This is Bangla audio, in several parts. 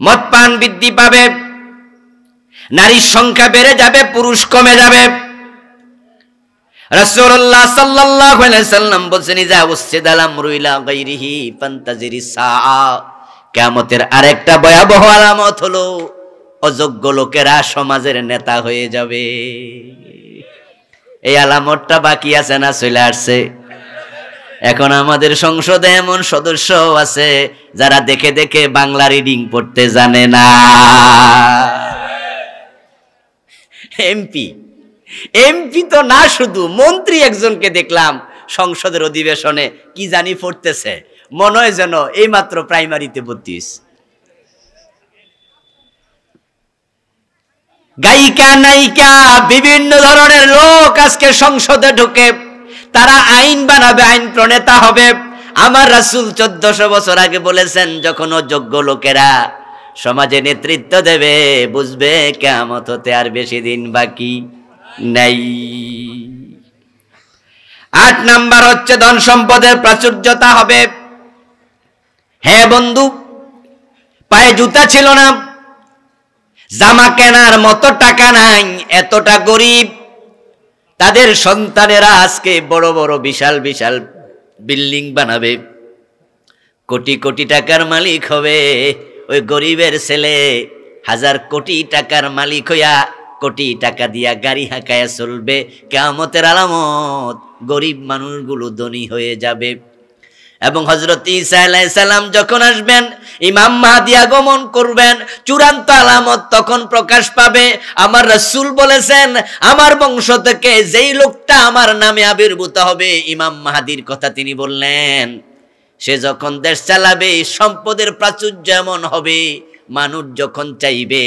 মদ পান বৃদ্ধি পাবে, নারীর সংখ্যা বেড়ে যাবে, পুরুষ কমে যাবে। রাসূলুল্লাহ সাল্লাল্লাহু আলাইহি সাল্লাম বলেছেন, ইজা উসিদাল আমরু ইলা গায়রিহি ফান্তাজিরিস সাআ। কিয়ামতের আরেকটা ভয়াবহ আলামত হলো অযোগ্য লোকেরা সমাজের নেতা হয়ে যাবে। এই আলামতটা বাকি আছে না চলে আসছে? এখন আমাদের সংসদে এমন সদস্য আছে যারা দেখে দেখে বাংলা রিডিং পড়তে জানে না। এমপি তো না, শুধু মন্ত্রী একজনকে দেখলাম সংসদের অধিবেশনে কি জানি পড়তেছে, মনে হয় যেন এইমাত্র প্রাইমারিতে ভর্তি হয়েছে। গায়িকা নায়িকা বিভিন্ন ধরনের লোক আজকে সংসদে ঢুকে, তারা আইন বানাবে, আইন প্রণেতা হবে। আমার রাসূল 1400 বছর আগে বলেছেন, যখন অযোগ্য লোকেরা সমাজে নেতৃত্ব দেবে, বুঝবে কিয়ামত হতে আর বেশি দিন বাকি নাই। 8 নাম্বার হচ্ছে ধন সম্পদের প্রাচুর্যতা হবে। হ্যাঁ বন্ধু, পায়ে জুতা ছিল না, জামা কেনার মতো টাকা নাই, এতটা গরিব। তাদের সন্তানেরা আজকে বড় বড় বিশাল বিশাল বিল্ডিং বানাবে, কোটি কোটি টাকার মালিক হবে। ওই গরিবের ছেলে 1000 কোটি টাকার মালিক হইয়া কোটি টাকা দিয়া গাড়ি হাঁকায়া চলবে। কিয়ামতের আলামত, গরিব মানুষগুলো ধনী হয়ে যাবে। এবং হযরত ঈসা আলাইহিস সালাম যখন আসবেন, ইমাম মাহদী আগমন করবেন, চূড়ান্ত আলামত তখন প্রকাশ পাবে। আমার রাসূল বলেছেন, আমার বংশ থেকে যেই লোকটা আমার নামে আবির্ভূত হবে, ইমাম মাহদীর কথা তিনি বললেন, সে যখন দেশ চালাবে সম্পদের প্রাচুর্য এমন হবে, মানুষ যখন চাইবে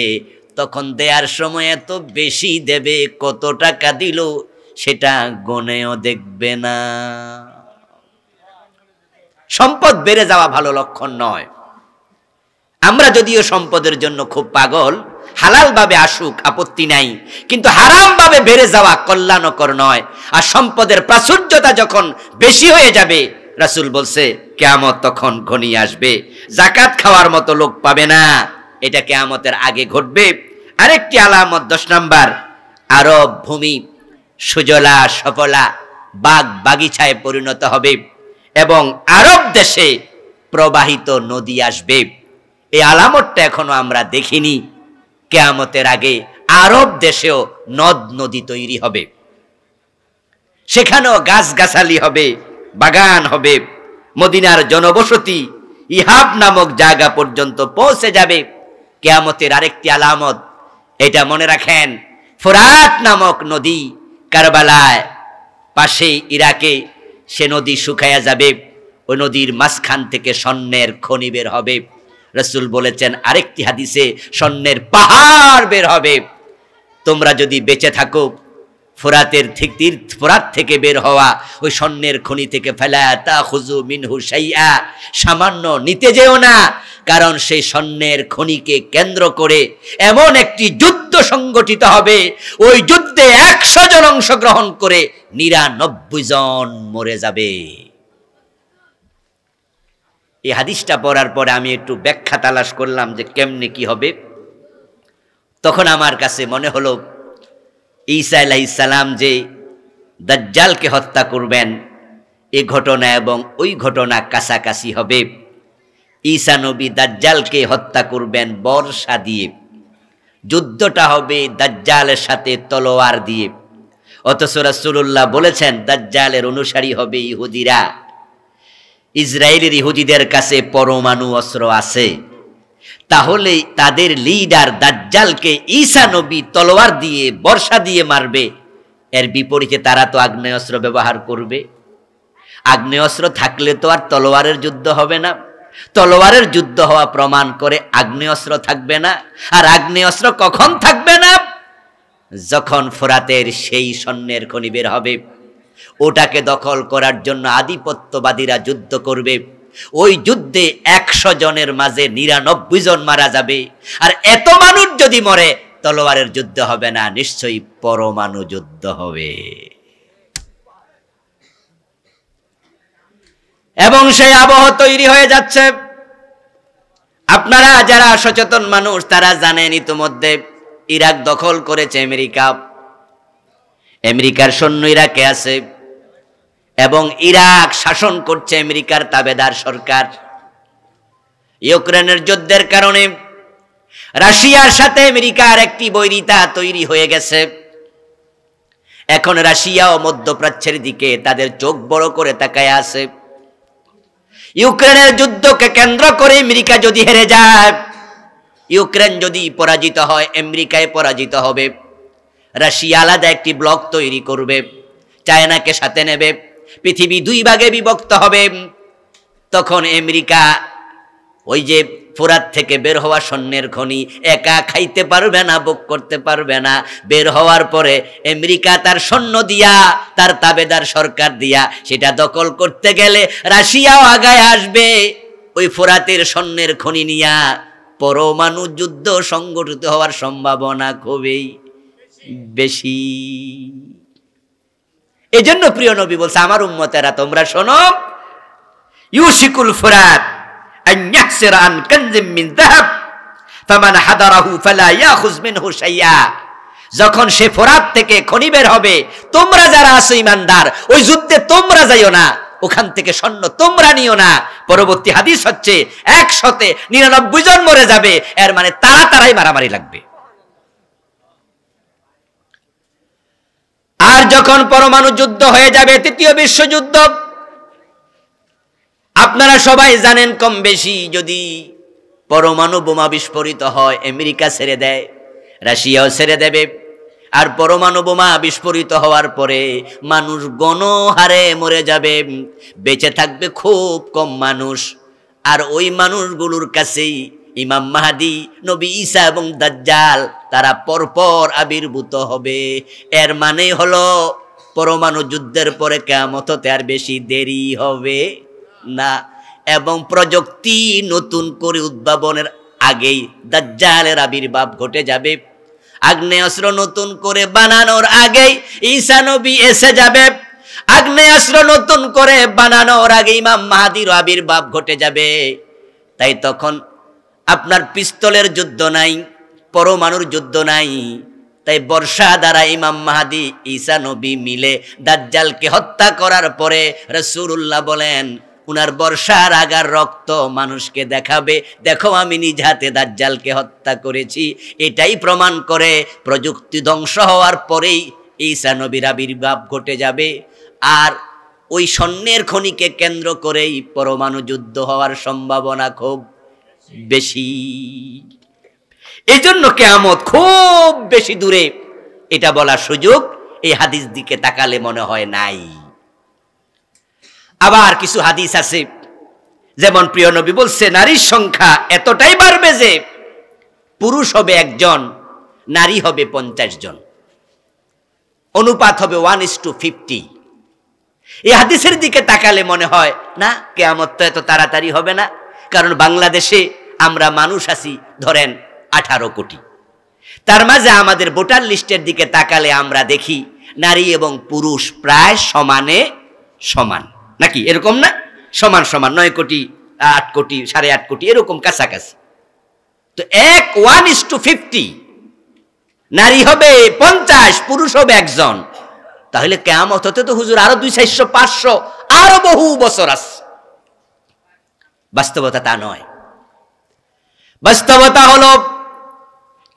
তখন দেয়ার সময় এত বেশি দেবে, কত টাকা দিল সেটা গনেও দেখবে না। সম্পদ বেড়ে যাওয়া ভালো লক্ষণ নয়। আমরা যদিও সম্পদের জন্য খুব পাগল, হালাল ভাবে আসুক আপত্তি নাই, কিন্তু হারাম ভাবে বেড়ে যাওয়া কল্যাণকর নয়। আর সম্পদের প্রাচুর্যতা যখন বেশি হয়ে যাবে, রাসূল বলছে কিয়ামত তখন ঘনিয়ে আসবে, যাকাত খাওয়ার মতো লোক পাবে না। এটা কিয়ামতের আগে ঘটবে। আরেকটি আলামত 10 নাম্বার, আরব ভূমি সুজলা সফলা বাগ বাগিচায় পরিণত হবে এবং আরব দেশে প্রবাহিত নদী আসবে। এই আলামতটা এখনো আমরা দেখিনি। কিয়ামতের আগে আরব দেশেও নদ নদী তৈরি হবে, সেখানেও গাছগাছালি হবে, বাগান হবে, মদিনার জনবসতি ইহাব নামক জায়গা পর্যন্ত পৌঁছে যাবে। কিয়ামতের আরেকটি আলামত, এটা মনে রাখেন, ফোরাত নামক নদী কারবালায় পাশে ইরাকে, সে নদী শুকায়া যাবে। ওই নদীর মাঝখান থেকে স্বর্ণের খনি বের হবে। রাসূল বলেছেন আরেকটি হাদিসে, স্বর্ণের পাহাড় বের হবে। তোমরা যদি বেঁচে থাকো, ফোরাত থেকে বের হওয়া ওই স্বর্ণের খনি থেকে ফেলা তাখুযু মিনহু শাইআ, সামান্য নিতে যেও না, কারণ সেই স্বর্ণের খনিকে কেন্দ্র করে এমন একটি যুদ্ধ সংগঠিত হবে, ওই যুদ্ধে 100 জন অংশগ্রহণ করে 99 জন মরে যাবে। এই হাদিসটা পড়ার পরে আমি একটু ব্যাখ্যা তালাশ করলাম যে কেমনে কি হবে। তখন আমার কাছে মনে হলো, ঈসা আলাইহিস সালাম যে দাজ্জালকে হত্যা করবেন, এই ঘটনা এবং ওই ঘটনা কাছাকাছি হবে। ঈসা নবী দাজ্জালকে হত্যা করবেন বর্শা দিয়ে, যুদ্ধটা হবে দাজ্জালের সাথে তলোয়ার দিয়ে। অথচ রাসূলুল্লাহ বলেছেন দাজ্জালের অনুসারী হবে ইহুদিরা। ইসরায়েলের ইহুদিদের কাছে পরমাণু অস্ত্র আছে, তাহলে তাদের লিডার দাজ্জালকে ঈসা নবী তলোয়ার দিয়ে বর্শা দিয়ে মারবে। এর বিপরীতে তারা তো আগ্নেয়াস্ত্র ব্যবহার করবে। আগ্নেয়াস্ত্র থাকলে তো আর তলোয়ারের যুদ্ধ হবে না। তলোয়ারের যুদ্ধ হওয়া প্রমাণ করে আগ্নেয়াস্ত্র থাকবে না। আর আগ্নেয়াস্ত্র কখন থাকবে না? যখন ফোরাতের সেই স্বর্ণের খনি বের হবে, ওটাকে দখল করার জন্য আধিপত্যবাদীরা যুদ্ধ করবে। ওই যুদ্ধে 100 জনের মাঝে 99 জন মারা যাবে। আর এত মানুষ যদি মরে, তলোয়ারের যুদ্ধ হবে না, নিশ্চয়ই পরমাণু যুদ্ধ হবে। এবং সেই আবহ তৈরি হয়ে যাচ্ছে। আপনারা যারা সচেতন মানুষ তারা জানেন ইতিমধ্যে ইরাক দখল করেছে আমেরিকা, আমেরিকার সৈন্য ইরাকে আছে এবং ইরাক শাসন করছে আমেরিকার তাবেদার সরকার। ইউক্রেনের যুদ্ধের কারণে রাশিয়ার সাথে আমেরিকার একটি বৈরিতা তৈরি হয়ে গেছে। এখন রাশিয়া ও মধ্যপ্রাচ্যের দিকে তাদের চোখ বড় করে তাকায় আছে। ইউক্রেনের যুদ্ধকে কেন্দ্র করে আমেরিকা যদি হেরে যায়, ইউক্রেন যদি পরাজিত হয়, আমেরিকায় পরাজিত হবে। রাশিয়া আলাদা একটি ব্লক তৈরি করবে, চায়নাকে সাথে নেবে, পৃথিবী দুই ভাগে বিভক্ত হবে। তখন আমেরিকা ওই যে ফোরাত থেকে বের হওয়া স্বর্ণের খনি একা খাইতে পারবে না, ভোগ করতে পারবে না। বের হওয়ার পরে আমেরিকা তার সৈন্য দিয়া, তার তাবেদার সরকার দিয়া সেটা দখল করতে গেলে রাশিয়াও আগায় আসবে ওই ফোরাতের স্বর্ণের খনি নিয়া। পরমাণু যুদ্ধ সংগঠিত হওয়ার সম্ভাবনা খুবই বেশি। এজন্য প্রিয় নবী বলছে, আমার উম্মতেরা তোমরা শোনো, ইউশিকুল ফুরাত আন ইয়াহসিরা আন কানজিম মিন যাহাব ফামান হাদারাহু ফালা ইয়াখুয মিনহু শাইআ। যখন সে ফোরাত থেকে খনি বের হবে, তোমরা যারা আছো ঈমানদার, ওই যুদ্ধে তোমরা যাইও না, ওখান থেকে স্বর্ণ তোমরা নিও না। পরবর্তী হাদিস হচ্ছে 199 জন মরে যাবে, এর মানে তারাই মারামারি লাগবে। আর যখন পরমাণু যুদ্ধ হয়ে যাবে, তৃতীয় বিশ্বযুদ্ধ, আপনারা সবাই জানেন কম বেশি, যদি পরমাণু বোমা বিস্ফোরিত হয়, আমেরিকা ছেড়ে দেয়, রাশিয়াও ছেড়ে দেবে। আর পরমাণু বোমা বিস্ফোরিত হওয়ার পরে মানুষ গণহারে মরে যাবে, বেঁচে থাকবে খুব কম মানুষ। আর ওই মানুষগুলোর কাছেই ইমাম মাহদী, নবী ঈসা এবং দাজ্জাল তারা পরপর আবির্ভূত হবে। এর মানে হলো পরমাণু যুদ্ধের পরে কিয়ামত হতে আর বেশি দেরি হবে না। এবং প্রযুক্তি নতুন করে উদ্ভাবনের আগেই দাজ্জালের আবির্ভাব ঘটে যাবে। আগ্নেয়াস্ত্র নতুন করে বানানোর আগেই ঈসা নবী এসে যাবে। আগ্নেয়াস্ত্র নতুন করে বানানোর আগে ইমাম মাহদীর আবির্ভাব ঘটে যাবে। তাই তখন আপনার পিস্তলের যুদ্ধ নাই, পরমাণুর যুদ্ধ নাই। তাই বর্ষা দ্বারা ইমাম মাহদী ঈসা নবী মিলে দাজ্জালকে হত্যা করার পরে রাসূলুল্লাহ বলেন, উনার বর্ষার আগার রক্ত মানুষকে দেখাবে, দেখো আমি নিজ হাতে দাজ্জালকে হত্যা করেছি। এটাই প্রমাণ করে প্রযুক্তি ধ্বংস হওয়ার পরেই ঈসা নবীর আবির্ভাব ঘটে যাবে। আর ওই স্বর্ণের খনিকে কেন্দ্র করেই পরমাণু যুদ্ধ হওয়ার সম্ভাবনা খুব বেশি। এই জন্য কিয়ামত খুব বেশি দূরে, এটা বলার সুযোগ এই হাদিস দিকে তাকালে মনে হয় নাই। আবার কিছু হাদিস আছে, যেমন প্রিয় নবী বলছে, নারীর সংখ্যা এতটাই বাড়বে যে পুরুষ হবে 1 জন, নারী হবে 50 জন, অনুপাত হবে 1:50। এই হাদিসের দিকে তাকালে মনে হয় না, কিয়ামত তো এত তাড়াতাড়ি হবে না। কারণ বাংলাদেশে আমরা মানুষ আছি ধরেন 18 কোটি, তার মাঝে আমাদের ভোটার লিস্টের দিকে তাকালে আমরা দেখি নারী এবং পুরুষ প্রায় সমানে সমান, নাকি এরকম না? সমান সমান, 9 কোটি, 8 কোটি, 8.5 কোটি, এরকম কাছাকাছি। তো 1:50, নারী হবে 50, পুরুষ হবে 1 জন। তাহলে কিয়ামত হতে তো হুজুর আরো 200, 500, আরো বহু বছর আছে। বাস্তবতা তা নয়। বাস্তবতা হলো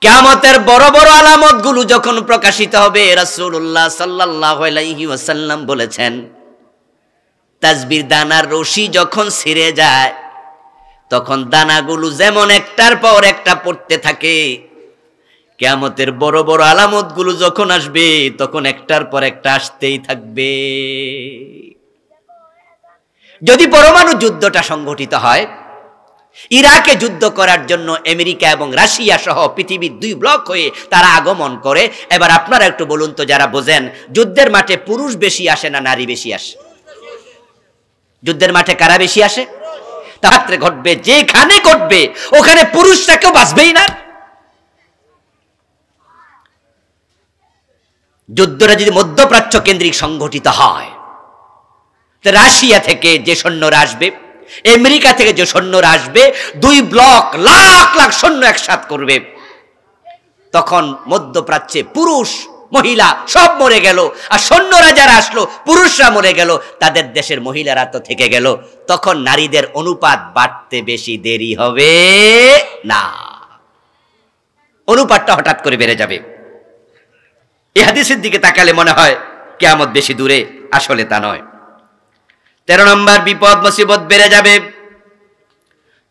কিয়ামতের বড় বড় আলামত গুলো যখন প্রকাশিত হবে, রাসূলুল্লাহ সাল্লাল্লাহু আলাইহি ওয়াসাল্লাম বলেছেন, তাসবির দানার রশি যখন ছিঁড়ে যায়, তখন দানাগুলো যেমন একটার পর একটা পড়তে থাকে, কিয়ামতের বড় বড় আলামত গুলো যখন আসবে, তখন একটার পর একটা আসতেই থাকবে। যদি পরমাণু যুদ্ধটা সংঘটিত হয়, ইরাকে যুদ্ধ করার জন্য আমেরিকা এবং রাশিয়া সহ পৃথিবীর 2 ব্লক হয়ে তারা আগমন করে। এবার আপনারা একটু বলুন তো, যারা বোঝেন, যুদ্ধের মাঠে পুরুষ বেশি আসে না নারী বেশি আসে? যুদ্ধের মাঠে কারা বেশি আসে? তাহাত্রে ঘটবে, যেখানে ঘটবে ওখানে পুরুষরা কেউ বাঁচবেই না। যুদ্ধটা যদি মধ্যপ্রাচ্য কেন্দ্রিক সংঘটিত হয়, তো রাশিয়া থেকে যে সৈন্যরা আসবে, আমেরিকা থেকে যে সৈন্যরা আসবে 2 ব্লক লাখ লাখ সৈন্য একসাথ করবে, তখন মধ্যপ্রাচ্যে পুরুষ মহিলা সব মরে গেল, আর সৈন্যরা যারা আসলো পুরুষরা মরে গেল, তাদের দেশের মহিলারা তো থেকে গেল। তখন নারীদের অনুপাত বাড়তে বেশি দেরি হবে না, অনুপাতটা হঠাৎ করে বেড়ে যাবে। এই হাদিসের দিকে তাকালে মনে হয় কিয়ামত বেশি দূরে, আসলে তা নয়। 13 নম্বর বিপদ মুসিবত বেড়ে যাবে।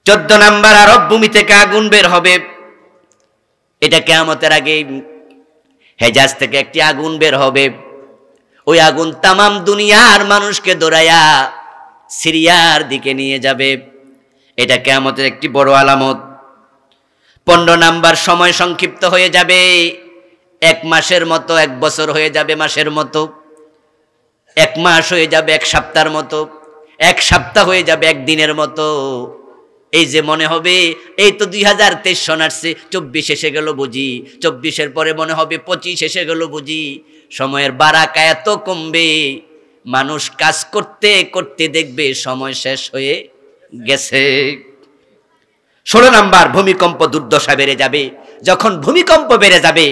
14 নম্বর আরব ভূমি থেকে আগুন বের হবে। এটা কিয়ামতের আগে হেজাজ থেকে একটি আগুন বের হবে। ওই আগুন তামাম দুনিয়ার মানুষকে দৌড়াইয়া সিরিয়ার দিকে নিয়ে যাবে। এটা কিয়ামতের একটি বড় আলামত। 15 নম্বর সময় সংক্ষিপ্ত হয়ে যাবে। 1 মাসের মতো 1 বছর হয়ে যাবে মাসের মতো, 1 মাস হয়ে যাবে 1 সপ্তাহের মতো, 1 সপ্তাহ হয়ে যাবে 1 দিনের মতো। এই যে মনে হবে এই তো 2023 সন আসছে, 24 এসে গেল বুঝি, 24-এর পরে মনে হবে 25 এসে গেল বুঝি। সময়ের বারাকা এত কমবে, মানুষ কাজ করতে করতে দেখবে সময় শেষ হয়ে গেছে। 16 নম্বর ভূমিকম্প দুর্দশা বেড়ে যাবে। যখন ভূমিকম্প বেড়ে যাবে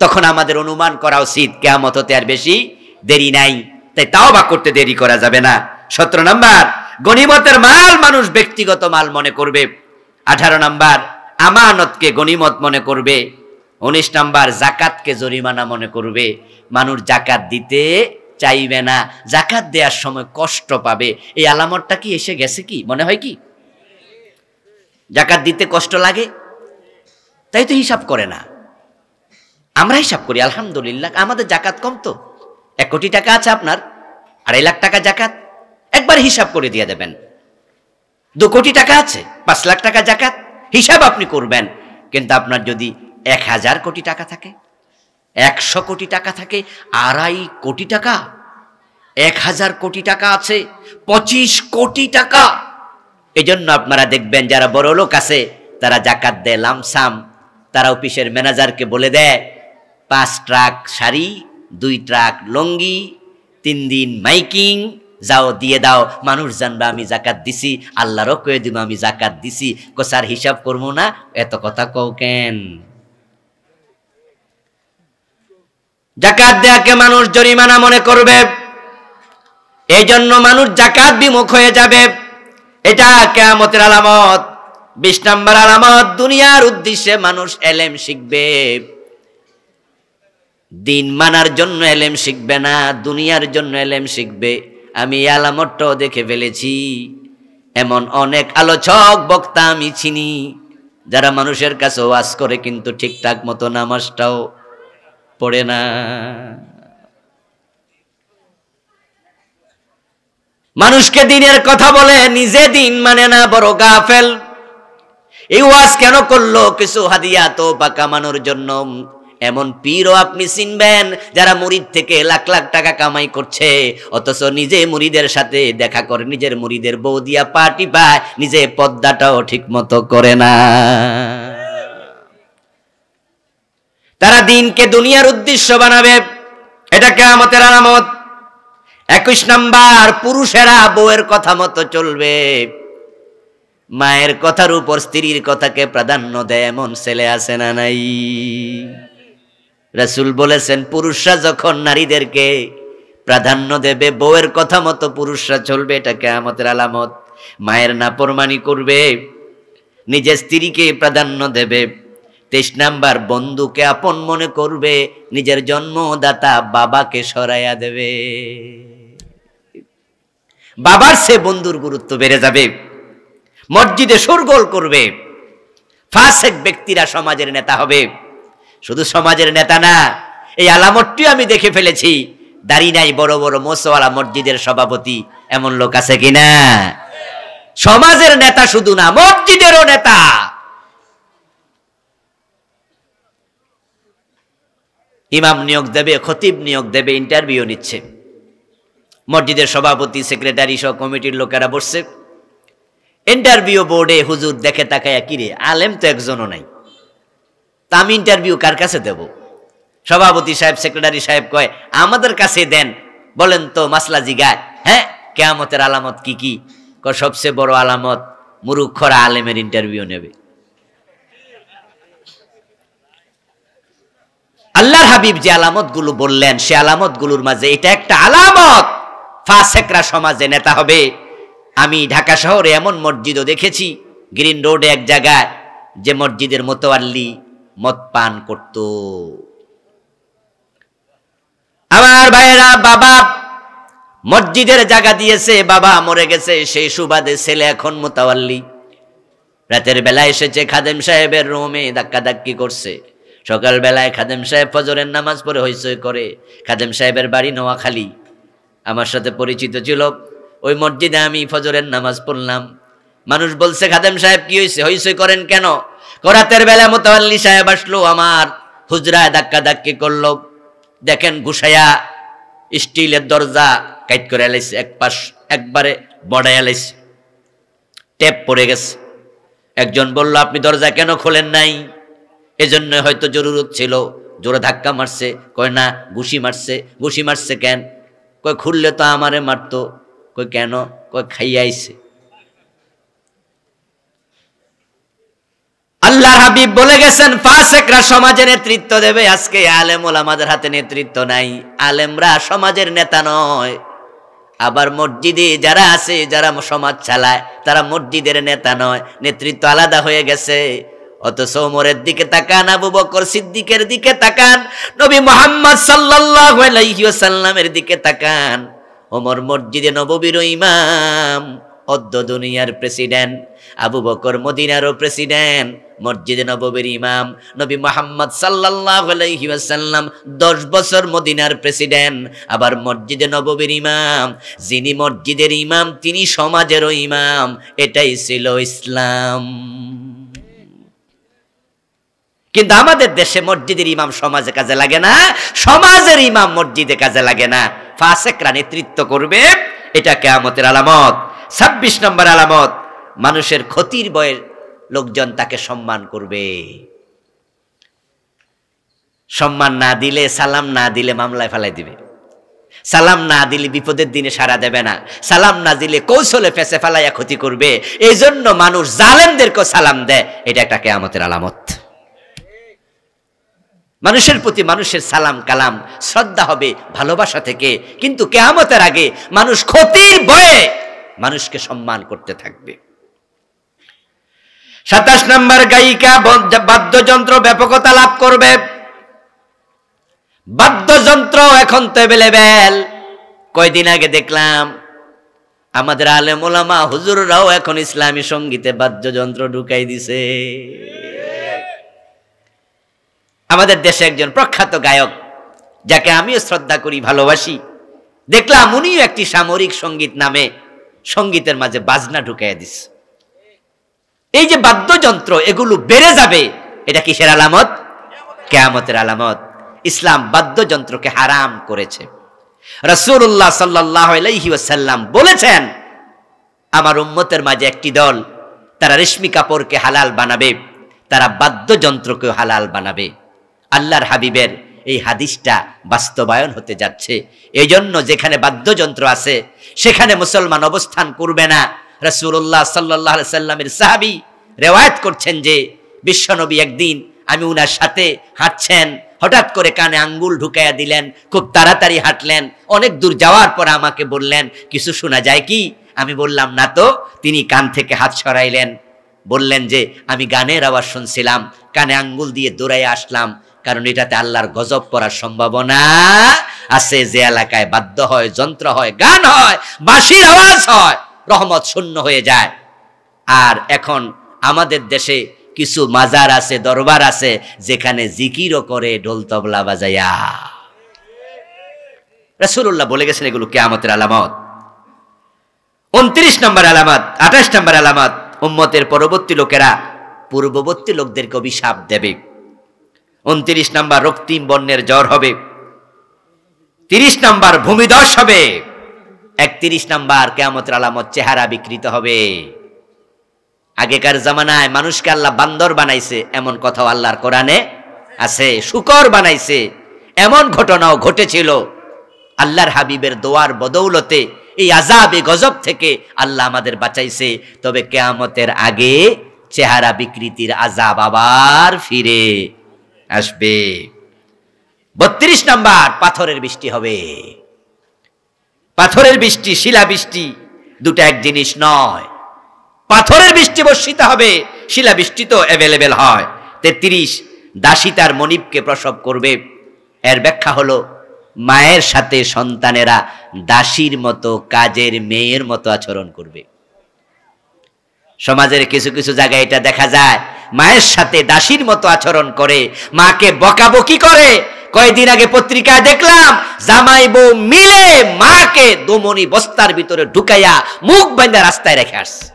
তখন আমাদের অনুমান করা উচিত কিয়ামত হতে আর বেশি দেরি নাই, তাই তাওবা করতে দেরি করা যাবে না। 17 নম্বর গনিমতের মাল মানুষ ব্যক্তিগত মাল মনে করবে। 18 নম্বর আমানতকে গনিমত মনে করবে। 19 নম্বর যাকাতকে জরিমানা মনে করবে। মানুষ যাকাত দিতে চাইবে না, যাকাত দেওয়ার সময় কষ্ট পাবে। এই আলামতটা কি এসে গেছে? কি মনে হয় কি যাকাত দিতে কষ্ট লাগে? তাই তো হিসাব করে না। আমরা হিসাব করি আলহামদুলিল্লাহ আমাদের যাকাত কম, তো 1 কোটি টাকা আছে আপনার, 2.5 লাখ টাকা যাকাত, একবার হিসাব করে দিয়ে দেবেন। 2 কোটি টাকা আছে, 5 লাখ টাকা যাকাত, হিসাব আপনি করবেন। কিন্তু আপনার যদি 1000 কোটি টাকা থাকে, 100 কোটি টাকা থাকে, 2.5 কোটি টাকা, 1000 কোটি টাকা আছে, 25 কোটি টাকা। এজন্য আপনারা দেখবেন যারা বড় লোক আছে তারা যাকাত দেয় লামসাম। তারা অফিসের ম্যানেজারকে বলে দেয় 5 ট্রাক শাড়ি, 2 ট্রাক লঙ্গি, 3 দিন মাইকিং, যাও দিয়ে দাও, মানুষ জানবে আমি যাকাত দিছি, আল্লাহরও কয়ে দিব আমি যাকাত দিছি। স্যার হিসাব করবো না, এত কথা কও কেন? যাকাত দেয়াকে মানুষ জরিমানা মনে করবে, এই জন্য মানুষ যাকাত বিমুখ হয়ে যাবে। এটা কিয়ামতের আলামত। 20 নম্বর আলামত দুনিয়ার উদ্দেশ্যে মানুষ এলেম শিখবে। দিন মানার জন্য এলেম শিখবে না, দুনিয়ার জন্য এলেম শিখবে। আমি আলামতটাও দেখে ফেলেছি। এমন অনেক আলোচক বক্তা আমি চিনি যারা মানুষের কাছে ওয়াজ করে কিন্তু ঠিকঠাক মতো নামাজটাও পড়ে না। মানুষকে দিনের কথা বলে, নিজে দিন মানে না, বড় গাফেল। এই ওয়াজ কেন করলো? কিছু হাদিয়া তো কামানোর জন্য। এমন পীরও আপনি চিনবেন যারা মুরিদ থেকে লাখ লাখ টাকা কামাই করছে, অথচ নিজে মুরিদের সাথে দেখা করে, নিজের মুরিদের বউ দিয়া পার্টি পায়, নিজে পদ্মাটাও ঠিক মতো করে না। তারা দিনকে দুনিয়ার উদ্দেশ্য বানাবে, এটা কিয়ামতের আলামত। 21 নম্বর পুরুষেরা বউয়ের কথা মতো চলবে, মায়ের কথার উপর স্ত্রীর কথাকে প্রাধান্য দেয়, এমন ছেলে আছে না নাই? রাসূল বলেছেন পুরুষরা যখন নারীদেরকে প্রাধান্য দেবে, বউয়ের কথা মতো পুরুষরা চলবে, এটা কিয়ামতের আলামত। মায়ের নাফরমানি করবে, নিজের স্ত্রীকে প্রাধান্য দেবে। 23 নম্বর বন্ধুকে আপন মনে করবে, নিজের জন্মদাতা বাবাকে সরাইয়া দেবে। বাবার সে বন্ধুর গুরুত্ব বেড়ে যাবে। মসজিদে শোরগোল করবে। ফাসেক ব্যক্তিরা সমাজের নেতা হবে। শুধু সমাজের নেতা না, এই আলামতটি আমি দেখে ফেলেছি। দাড়ি নাই, বড় বড় মোছওয়ালা মসজিদের সভাপতি, এমন লোক আছে কিনা? সমাজের নেতা শুধু না, মসজিদেরও নেতা। ইমাম নিয়োগ দেবে, খতিব নিয়োগ দেবে, ইন্টারভিউ নিচ্ছে। মসজিদের সভাপতি, সেক্রেটারি সহ কমিটির লোকেরা বসছে। ইন্টারভিউ বোর্ডে হুজুর দেখে তাকায়, কিরে আলেম তো একজনও নাই, তা আমি ইন্টারভিউ কার কাছে দেব? সভাপতি সাহেব, সেক্রেটারি সাহেব কয় আমাদের কাছে দেন, বলেন তো মাসলা জিগায়। হ্যাঁ, কিয়ামতের আলামত কি কি? সবচেয়ে বড় আলামত মুরুক্ষরা আলেমের ইন্টারভিউ নেবে। আল্লাহর হাবিব যে আলামতগুলো বললেন সে আলামতগুলোর মাঝে এটা একটা আলামত, ফাসেকরা সমাজে নেতা হবে। আমি ঢাকা শহরে এমন মসজিদও দেখেছি, গ্রিন রোডে এক জায়গায়, যে মসজিদের মোতাওয়াল্লি মদ পান করত। আমার ভাইয়েরা, বাবা মসজিদের জায়গা দিয়েছে, বাবা মরে গেছে, সেই সুবাদে ছেলে এখন মোতাওয়াল্লি। রাতের বেলা এসেছে খাদেম সাহেবের রুমে, ধাক্কাধাক্কি করছে। সকাল বেলায় খাদেম সাহেব ফজরের নামাজ পড়ে হইচই করে। খাদেম সাহেবের বাড়ি নোয়াখালী, আমার সাথে পরিচিত ছিল। ওই মসজিদে আমি ফজরের নামাজ পড়লাম। মানুষ বলছে, খাদেম সাহেব কি হয়েছে, হইচই করেন কেন? রাতের বেলা মোতাওয়াল্লি সাহেব আসলো, আমার হুজরায় ধাক্কাধাক্কি করলো। দেখেন ঘুষাইয়া স্টিলের দরজা কাইট করে এলাইছে, এক পাশ একবারে বড়াই এলাইছে, টেপ পড়ে গেছে। একজন বলল, আপনি দরজা কেন খোলেন নাই? এজন্য হয়তো জরুরত ছিল। জোরে ধাক্কা মারছে? কয় না, ঘুষি মারছে। ঘুষি মারছে কেন? কয় খুললে তো আমারে মারতো। কয় কেন? কয় খাইয়াইছে। আল্লাহর হাবিব বলে গেছেন, ফাসেকরা সমাজে নেতৃত্ব দেবে। আজকে আলেম ওলামাদের হাতে নেতৃত্ব নাই, আলেমরা সমাজের নেতা নয়। আবার মসজিদে যারা আছে, যারা সমাজ চালায়, তারা মসজিদের নেতা নয়, নেতৃত্ব আলাদা হয়ে গেছে। অথচ ওমরের দিকে তাকান, আবু বকর সিদ্দিকের দিকে তাকান, নবী মুহাম্মদ সাল্লাল্লাহু আলাইহি ওয়াসাল্লামের দিকে তাকান। ওমর মসজিদে নববীর ইমাম, অদ্য দুনিয়ার প্রেসিডেন্ট। আবু বকর মদিনারও প্রেসিডেন্ট, মসজিদে নববীর ইমাম। নবী মুহাম্মদ সাল্লাল্লাহু আলাইহি ওয়াসাল্লাম 10 বছর মদিনার প্রেসিডেন্ট, আবার মসজিদে নববীর ইমাম। যিনি মসজিদের ইমাম তিনি সমাজেরও ইমাম। এটাই ছিল ইসলাম। কিন্তু আমাদের দেশে মসজিদের ইমাম সমাজে কাজে লাগে না, সমাজের ইমাম মসজিদে কাজে লাগে না। ফাসেকরা নেতৃত্ব করবে, এটা কিয়ামতের আলামত। 26 নম্বর আলামত, মানুষের ক্ষতির ভয়ে লোকজন তাকে সম্মান করবে। সম্মান না দিলে, সালাম না দিলে মামলায় ফেলাই দিবে। সালাম না দিলে বিপদের দিনে সাড়া দেবে না। সালাম না দিলে কৌশলে ফেসে ফেলাইয়া ক্ষতি করবে। এই জন্য মানুষ জালেমদেরকেও সালাম দেয়। এটা একটা কিয়ামতের আলামত। মানুষের প্রতি মানুষের সালাম কালাম শ্রদ্ধা হবে ভালোবাসা থেকে, কিন্তু কিয়ামতের আগে মানুষ ক্ষতির ভয়ে মানুষকে সম্মান করতে থাকবে। 27 নম্বর, গায়িকা বাদ্যযন্ত্র ব্যাপকতা লাভ করবে। বাদ্যযন্ত্র এখন তো অ্যাভেলেবেল। কয়দিন আগে দেখলাম আমাদের আলেম ওলামা হুজুররাও এখন ইসলামী সঙ্গীতে বাদ্যযন্ত্র ঢুকাই দিছে। আমাদের দেশে একজন প্রখ্যাত গায়ক, যাকে আমিও শ্রদ্ধা করি, ভালোবাসি, দেখলাম উনিও একটি সামরিক সঙ্গীত নামে সঙ্গীতের মাঝে বাজনা ঢুকাইয়া দিছে। এই যে বাদ্যযন্ত্র, এগুলো বেড়ে যাবে, এটা কিসের আলামত? কিয়ামতের আলামত। ইসলাম বাদ্যযন্ত্রকে হারাম করেছে। রাসূলুল্লাহ সাল্লাল্লাহু আলাইহি ওয়াসাল্লাম বলেছেন, আমার উম্মতের মাঝে একটি দল, তারা রেশমি কাপড়কে হালাল বানাবে, তারা বাদ্যযন্ত্রকে হালাল বানাবে। আল্লাহর হাবিবের এই হাদিসটা বাস্তবায়ন হতে যাচ্ছে। এই জন্য যেখানে বাদ্যযন্ত্র আছে সেখানে মুসলমান অবস্থান করবে না। রাসূলুল্লাহ সাল্লাল্লাহু আলাইহি সাল্লামের সাহাবী রিওয়ায়াত করছেন যে বিশ্বনবী একদিন, আমি উনার সাথে হাঁটছেন, হঠাৎ করে কানে আঙ্গুল ঢুকাইয়া দিলেন, খুব তাড়াতাড়ি হাঁটলেন। অনেক দূর যাওয়ার পর আমাকে বললেন, কিছু শোনা যায় কি? আমি বললাম, না তো। তিনি কান থেকে হাত সরাইলেন, বললেন যে আমি গানের আওয়াজ শুনছিলাম, কানে আঙ্গুল দিয়ে দৌড়াইয়া আসলাম, কারণ এটাতে আল্লাহর গজব পড়ার সম্ভাবনা আছে। যে এলাকায় বাদ্য হয়, যন্ত্র হয়, গান হয়, বাঁশির আওয়াজ হয়, রহমত শূন্য হয়ে যায়। আর এখন আমাদের দেশে কিছু মাজার আছে, দরবার আছে, যেখানে জিকিরও করে ঢোল তবলা বাজাইয়া। রাসূলুল্লাহ বলে গেছেন এগুলো কিয়ামতের আলামত। 29 নম্বর আলামত, 28 নম্বর আলামত, উম্মতের পরবর্তী লোকেরা পূর্ববর্তী লোকদেরকে অভিশাপ দেবে। 29 নম্বর, রক্তিম বর্ণের জ্বর হবে। 30 নম্বর, ভূমিধস হবে। 31 নম্বর, কিয়ামতের আলামত, চেহারা বিকৃত হবে। আগেকার জামানায় মানুষকে আল্লাহ বান্দর বানাইছে, এমন কথাও আল্লাহর কোরআনে আছে। শুকর বানাইছে, এমন ঘটনাও ঘটেছিল। আল্লাহর হাবিবের দোয়ার বদৌলতে এই আযাবে গজব থেকে আল্লাহ আমাদের বাঁচাইছে। তবে কিয়ামতের আগে চেহারা বিকৃতির আযাব আবার ফিরে আসবে। 32 নাম্বার, পাথরের বৃষ্টি হবে। পাথরের বৃষ্টি, শিলা বৃষ্টি দুটো এক জিনিস নয়। পাথরের বৃষ্টি বর্ষিত হবে, শিলা বৃষ্টি তো অ্যাভেলেবেল হয়। 33, দাসী তার মনিবকে প্রসব করবে। এর ব্যাখ্যা হলো মায়ের সাথে সন্তানেরা দাসীর মতো, কাজের মেয়ের মতো আচরণ করবে। সমাজের কিছু কিছু জায়গায় এটা দেখা যায়, মায়ের সাথে দাসীর মতো আচরণ করে, মাকে বকাবকি করে। কয়েকদিন আগে পত্রিকায় দেখলাম জামাই বউ মিলে মাকে দমনি বস্তার ভিতরে ঢুকাইয়া মুখ বাঁধা রাস্তায় রেখে আসছে।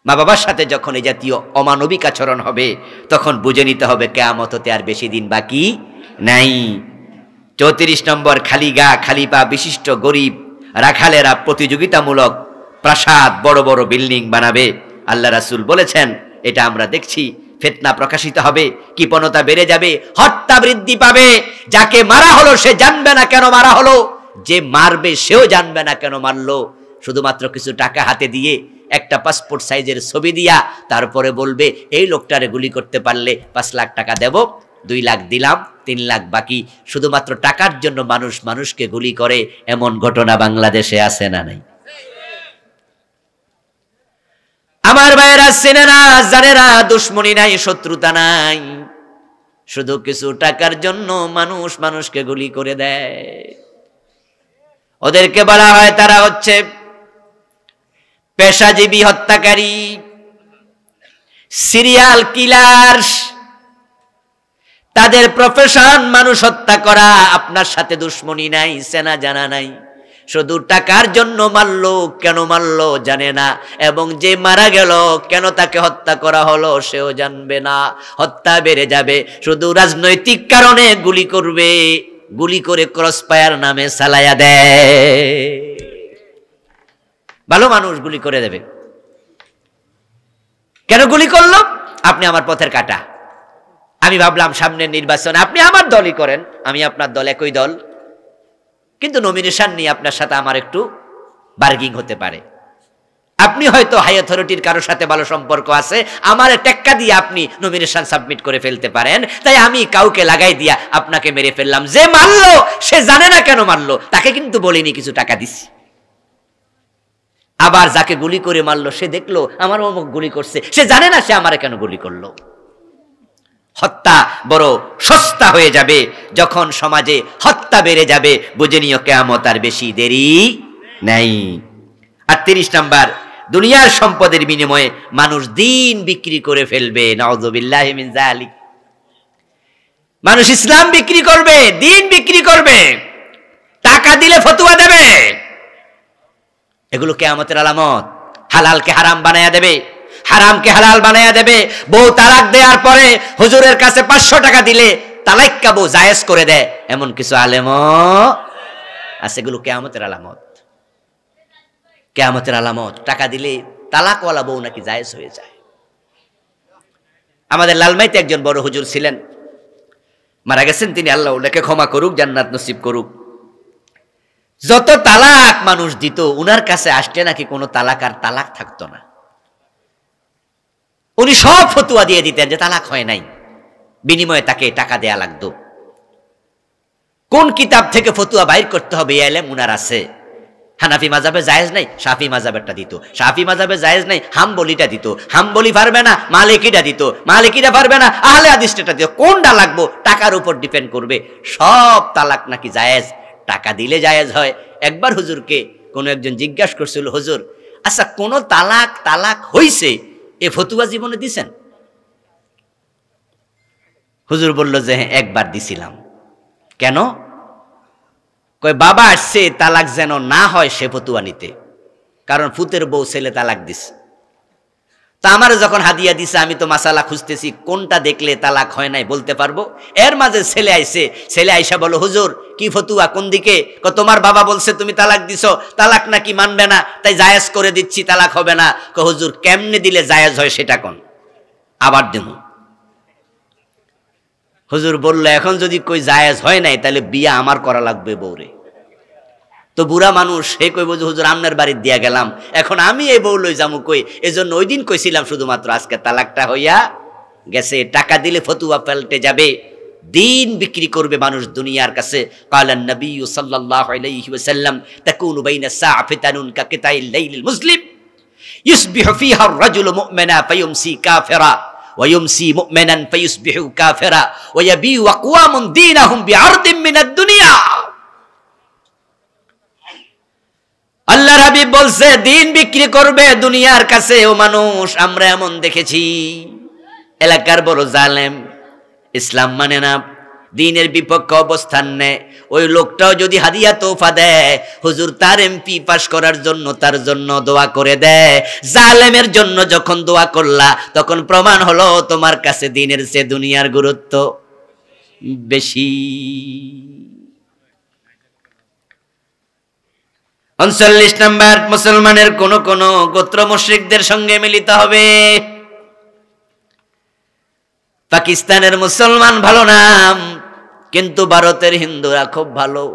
মা বাবার সাথে যখন এই জাতীয় অমানবিক আচরণ হবে তখন বুঝে নিতে হবে কিয়ামত হতে আর বেশি দিন বাকি নাই। 34 নম্বর, খালি গা খালি পা বিশিষ্ট গরিব রাখালেরা প্রতিযোগিতামূলক প্রাসাদ, বড় বড় বিল্ডিং বানাবে। আল্লাহ রাসূল বলেছেন, এটা আমরা দেখছি। ফিতনা প্রকাশিত হবে, কৃপণতা বেড়ে যাবে, হত্যা বৃদ্ধি পাবে। যাকে মারা হলো সে জানবে না কেন মারা হলো, যে মারবে সেও জানবে না কেন মারলো। শুধুমাত্র কিছু টাকা হাতে দিয়ে, একটা পাসপোর্ট সাইজের ছবি দিয়া তারপরে বলবে এই লোকটারে গুলি করতে পারলে 5 লাখ টাকা দেব, 2 লাখ দিলাম, 3 লাখ বাকি। শুধুমাত্র টাকার জন্য মানুষ মানুষকে গুলি করে, এমন ঘটনা বাংলাদেশে আছে না নাই? আমার ভাইয়েরা, চেনে না, জানে না, দুশ্মনী নাই, শত্রুতা নাই। শুধু কিছু টাকার জন্য মানুষ মানুষকে গুলি করে দেয়। ওদেরকে বলা হয় তারা হচ্ছে পেশাজীবী হত্যাকারী, সিরিয়াল কিলার। তাদের প্রফেশন মানুষ হত্যা করা। আপনার সাথে দুশ্মনী নাই, চেনা জানা নাই, শুধু টাকার জন্য মারলো। কেন মারলো জানে না, এবং যে মারা গেল কেন তাকে হত্যা করা হলো সেও জানবে না। হত্যা বেড়ে যাবে, শুধু রাজনৈতিক কারণে গুলি করবে, গুলি করে ক্রসফায়ার নামে চালায়া দেয়। ভালো মানুষ গুলি করে দেবে। কেন গুলি করলো? আপনি আমার পথের কাটা। আমি ভাবলাম সামনের নির্বাচনে আপনি আমার দলই করেন, আমি আপনার দল, একই দল, কিন্তু নমিনেশন নিয়ে আপনার সাথে আমার একটু বার্গিং হতে পারে। আপনি হয়তো হাই অথরিটির কারোর সাথে ভালো সম্পর্ক আছে, আমার টেক্কা দিয়ে আপনি নমিনেশন সাবমিট করে ফেলতে পারেন, তাই আমি কাউকে লাগাই দিয়া আপনাকে মেরে ফেললাম। যে মারলো সে জানে না কেন মারলো, তাকে কিন্তু বলিনি কিছু টাকা দিছি। আবার যাকে গুলি করে মারলো সে দেখলো আমার অমুক গুলি করছে, সে জানে না সে আমারে কেন গুলি করলো। হত্যা বড় সস্তা হয়ে যাবে। যখন সমাজে হত্যা বেড়ে যাবে বুঝে নিও কিয়ামত আর বেশি দেরি নাই। 38 নাম্বার, দুনিয়ার সম্পদের বিনিময়ে মানুষ দিন বিক্রি করে ফেলবে। নাউযুবিল্লাহি মিন যালিক। মানুষ ইসলাম বিক্রি করবে, দিন বিক্রি করবে, টাকা দিলে ফতোয়া দেবে। এগুলো কিয়ামতের আলামত। হালালকে হারাম বানায়া দেবে, হারামকে হালাল বানায়া দেবে। বউ তালাক দেওয়ার পরে হুজুরের কাছে 500 টাকা দিলে তালাক্কা বউ জায়েজ করে দেয়, এমন কিছু আলেমও আছে। এগুলো কিয়ামতের আলামত। কিয়ামতের আলামত। টাকা দিলে তালাকওয়ালা বউ নাকি জায়েজ হয়ে যায়। আমাদের লালমাইতে একজন বড় হুজুর ছিলেন, মারা গেছেন তিনি, আল্লাহ ওনাকে ক্ষমা করুক, জান্নাত নসিব করুক। যত তালাক মানুষ দিত উনার কাছে আসতে নাকি কোনো তালাক আর তালাক থাকতো না। উনি সব ফতুয়া দিয়ে দিতেন যে তালাক হয় নাই, বিনিময়ে তাকে টাকা দেয়া লাগতো। কোন কিতাব থেকে ফতুয়া বাইর করতে হবে এই ইলম উনার আছে। হানাফি মাযহাবে জায়েজ নাই, শাফি মাযহাবেরটা দিত। শাফি মাযহাবে জায়েজ নাই, হাম্বলিটা দিত। হাম্বলি পারবে না, মালিকিটা দিত। মালিকিটা পারবে না, আহলে হাদিসটা দিত। কোনটা লাগবো টাকার উপর ডিপেন্ড করবে। সব তালাক নাকি জায়েজ, টাকা দিলে জায়েজ হয়। একবার হুজুরকে কোন একজন জিজ্ঞাসা করছিল, হুজুর আচ্ছা কোন তালাক হইছে এ ফতুয়া জীবনে দিছেন? হুজুর বলল যে হ্যাঁ একবার দিছিলাম। কেন? কয় বাবা আসছে তালাক যেন না হয় সে ফতুয়া নিতে, কারণ ফুতের বউ ছেলে তালাক দিছে। তা আমার যখন হাদিয়া দিছে আমি তো মাসালা খুঁজতেছি কোনটা দেখলে তালাক হয় নাই বলতে পারবো। এর মাঝে ছেলে আইছে, ছেলে আইসা বলো হুজুর কি ফতুয়া কোন দিকে? তোমার বাবা বলছে তুমি তালাক দিছো, তালাক নাকি মানবে না, তাই জায়েজ করে দিচ্ছি, তালাক হবে না। হুজুর কেমনে দিলে জায়েজ হয় সেটা কোন? আবার দেব। হুজুর বলল এখন যদি কই জায়েজ হয় নাই তাহলে বিয়া আমার করা লাগবে বউরে। তো বুড়া মানুষ সে কইব যে হুজুর আমনের বাড়ির দিয়া গেলাম, এখন আমি এই বউ লই যামু কই, এজন্য ওই দিন কইছিলাম শুধুমাত্র, আজকে তালাকটা হইয়া গেছে। টাকা দিলে ফতুয়া পাল্টে যাবে, দিন বিক্রি করবে মানুষ দুনিয়ার কাছে। কালান নবী সাল্লাল্লাহু আলাইহি ওয়াসাল্লাম তাকুনু বাইনা সাআ ফিতানুন কাকিতাইল লাইলিল মুসলিম ইসবিহু ফিহা আর-রাজুলু মুমিনা ফায়ুমসি কাফিরা ওয়া ইউমসি মুমিনান ফায়ুসবিহু কাফিরা ওয়া ইয়াবিউ আকওয়ামুন দীনাহুম বিআরদিন মিনাদ দুনিয়া। আল্লাহর হাবিব বলছে দিন বিক্রি করবে দুনিয়ার কাছে। ও মানুষ, আমরা এমন দেখেছি এলাকার বড় জালেম, ইসলাম মানে না, দ্বীনের বিপক্ষে অবস্থান নেয়, ওই লোকটাও যদি হাদিয়া তোফা দেয়, হুজুর তার এমপি পাস করার জন্য তার জন্য দোয়া করে দেয়। জালেমের জন্য যখন দোয়া করলা, তখন প্রমাণ হলো তোমার কাছে দ্বীনের চেয়ে দুনিয়ার গুরুত্ব বেশি। 39 নম্বর, মুসলমানের কোন কোন গোত্র মুশরিকদের সঙ্গে মিলিত হবে। পাকিস্তানের মুসলমান ভালো নাম, কিন্তু ভারতের হিন্দুরা খুব ভালো।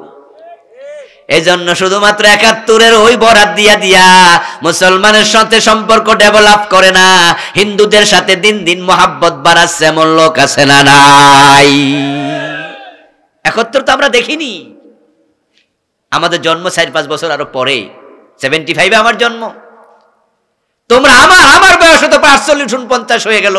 এজন্য শুধুমাত্র 71-এর ওই বরাত দিয়া দিয়া মুসলমানের সাথে সম্পর্ক ডেভেলপ করে না, হিন্দুদের সাথে দিন দিন মোহাব্বত বাড়াচ্ছে এমন লোক আছে না নাই? 71 তো আমরা দেখিনি, আমাদের জন্ম 4-5 বছর আরো পরে, 75-এ আমার জন্ম। তোমরা আমার বয়স তো 48-49 হয়ে গেল,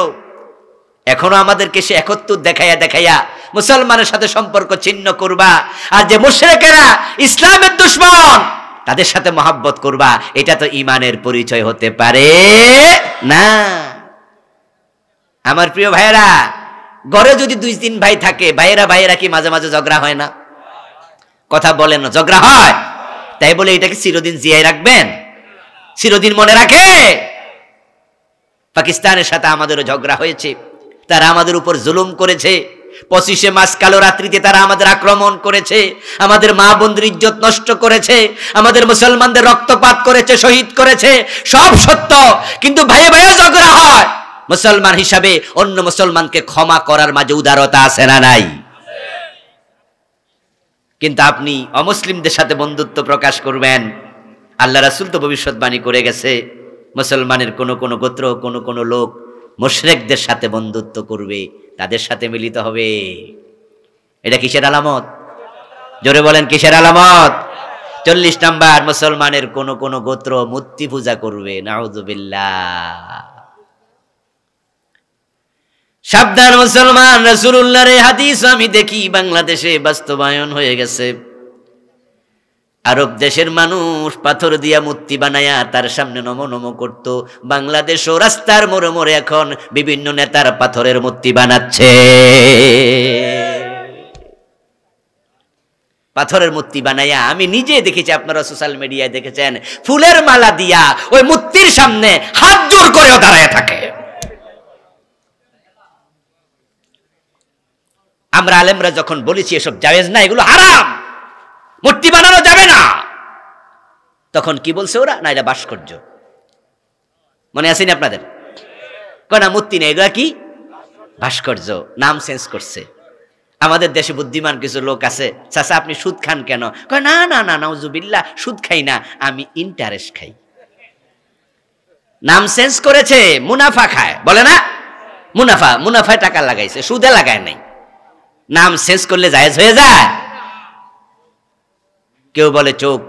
এখনো আমাদেরকে সে 71 দেখাইয়া দেখাইয়া মুসলমানের সাথে সম্পর্ক ছিন্ন করবা। আর যে মুশরিকেরা ইসলামের দুশমন, তাদের সাথে মহাব্বত করবা, এটা তো ঈমানের পরিচয় হতে পারে না। আমার প্রিয় ভাইয়েরা, ঘরে যদি 2-3 ভাই থাকে, ভাইয়েরা কি মাঝে মাঝে ঝগড়া হয় না? কথা বলেন না, ঝগড়া হয়। তাই বলে এটাকে চিরদিন জিয়াই রাখবেন? চিরদিন মনে রাখে? পাকিস্তানের সাথে আমাদেরও ঝগড়া হয়েছে, তারা আমাদের উপর জুলুম করেছে। 25শে মাস কালো রাত্রিতে তারা আমাদের আক্রমণ করেছে, আমাদের মা বোনদের ইজ্জত নষ্ট করেছে, আমাদের মুসলমানদের রক্তপাত করেছে, শহীদ করেছে, সব সত্য। কিন্তু ভাইয়ে ভাইয়ে ঝগড়া হয়। মুসলমান হিসাবে অন্য মুসলমানকে ক্ষমা করার মাঝে উদারতা আছে না নাই? কিন্তু আপনি অমুসলিমদের সাথে বন্ধুত্ব প্রকাশ করবেন, আল্লাহ রাসূল তো ভবিষ্যৎবাণী করে গেছে, মুসলমানের কোন কোন গোত্র, কোন কোন লোক মুশরিকদের সাথে বন্ধুত্ব করবে, তাদের সাথে মিলিত হবে। এটা কিসের আলামত? জোরে বলেন, কিসের আলামত? 40 নাম্বার, মুসলমানের কোন কোন গোত্র মূর্তি পূজা করবে। নাউযুবিল্লাহ। সাবধান মুসলমান, রাসূলুল্লাহর এই হাদিস আমি দেখি বাংলাদেশে বাস্তবায়ন হয়ে গেছে। আরব দেশের মানুষ পাথর দিয়া মূর্তি বানায়া তার সামনে নমো নমো করত, বাংলাদেশও রাস্তার মোড়ে মোড়ে এখন বিভিন্ন নেতার পাথরের মূর্তি বানাচ্ছে। পাথরের মূর্তি বানায়া আমি নিজে দেখেছি, আপনারা সোশ্যাল মিডিয়ায় দেখেছেন, ফুলের মালা দিয়া ওই মূর্তির সামনে হাত জোর করেও দাঁড়ায় থাকে। আমরা আলেমরা যখন বলেছি এসব জায়েজ না, এগুলো হারাম, মূর্তি বানানো যাবে না, তখন কি বলছে ওরা? না, এটা ভাস্কর্য। মনে আসেনি আপনাদের? না, মূর্তি নেই, এগুলা কি ভাস্কর্য, নাম চেঞ্জ করছে। আমাদের দেশে বুদ্ধিমান কিছু লোক আছে, চাচা আপনি সুদ খান কেন? না না না, নাউজুবিল্লাহ, সুদ খাই না, আমি ইন্টারেস্ট খাই। নাম চেঞ্জ করেছে, মুনাফা খায়, বলে না? মুনাফায় টাকা লাগাইছে, সুদে লাগায় নাই। নাম চেঞ্জ করলে জায়েজ হয়ে যায়? কেউ বলে চোখ,